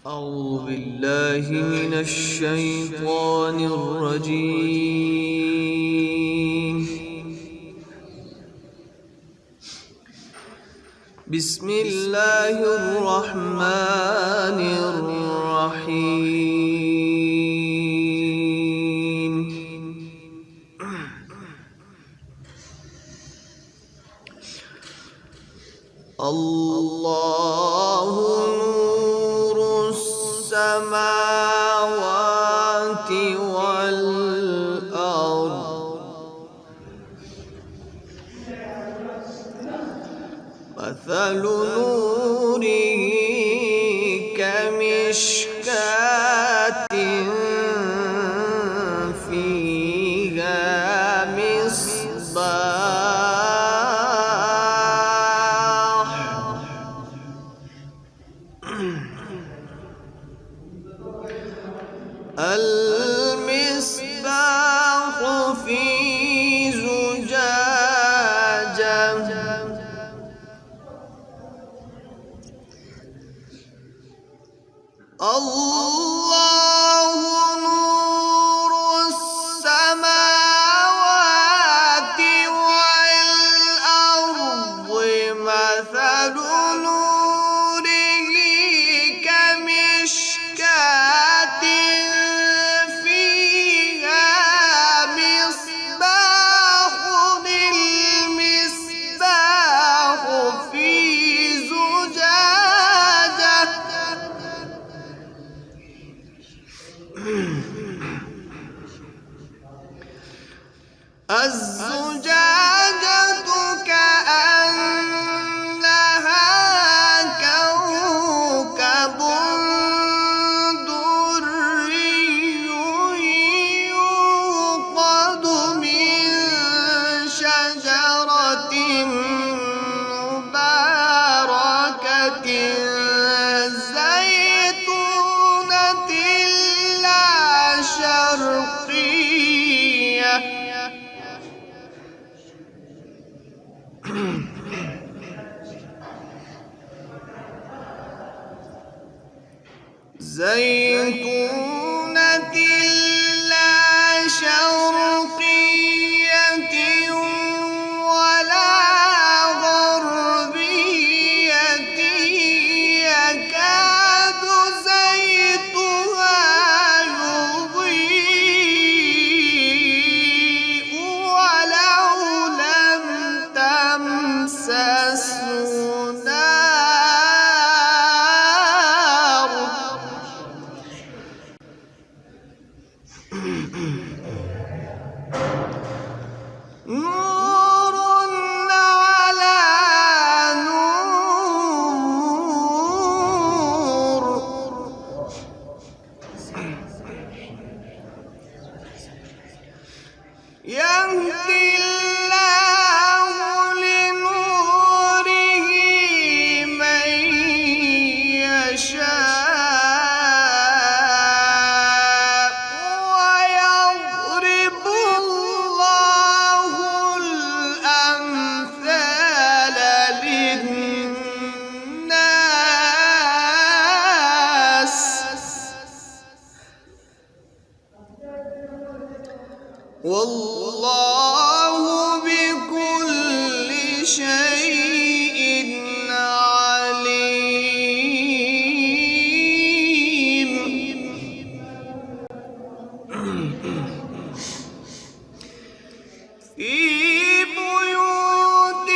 أعوذ بالله من الشيطان الرجيم. بسم الله الرحمن الرحيم. الله نور السماوات والأرض، مثل نوره كمشكاة فيها مصباح، المصباح في زجاجة، الله نور السماوات والأرض، مثل نوره كمشكاة فيها مصباح، المصباح في زجاجة، الزجاجة كأنها كوكب دري يوقد من شجرة مباركة زيتونة لا شرقية، زيتونة لا شرقية ولا غربية، يكاد زيتها يضيء ولو لم تمسسه نار، نور على نور، يهدي الله لنوره من يشاء، ويضرب الله الأمثال للناس، والله بكل شيء عليم. في بيوت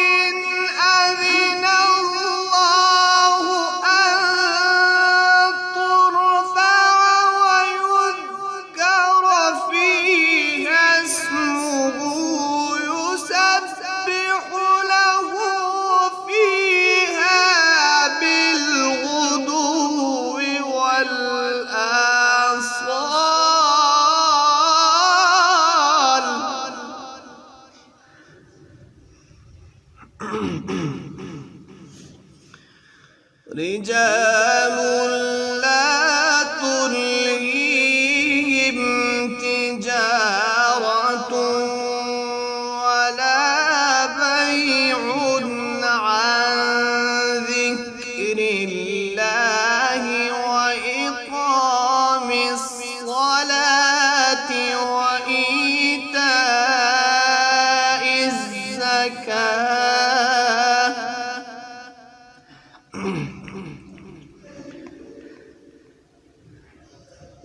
أذن الله أن ترفع ويذكر فيها اسمه يسبح له فيها بالغدو والآصال، رجال لا تلهيهم تجارة ولا بيع عن ذكر الله وإقام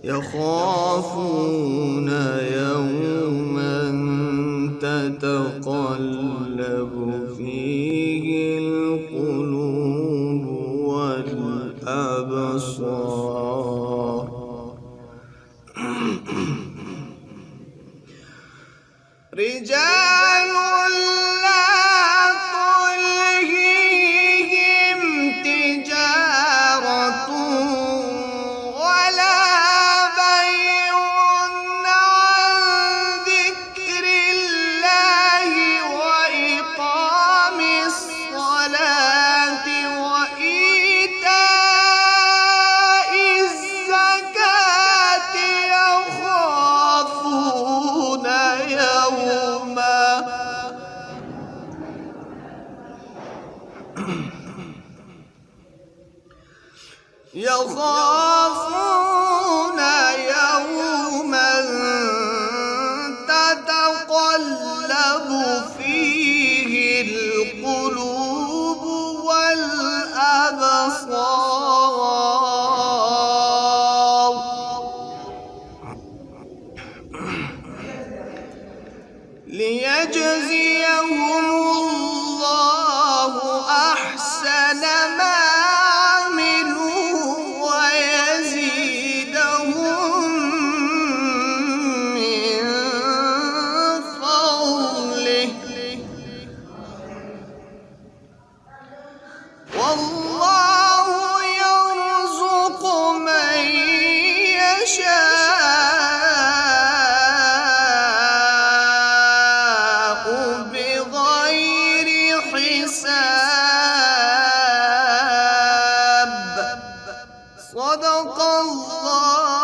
يخافون يوما تتقلب فيه القلوب والأبصار رجال لا تلهيهم تجارة ولا بيع عن ذكر الله وإقام الصلاة وإيتاء الزكاة يخافون يوما تتقلب فيه القلوب والأبصار ليجزيهم الله أحسن ما والله يرزق من يشاء بغير حساب صدق الله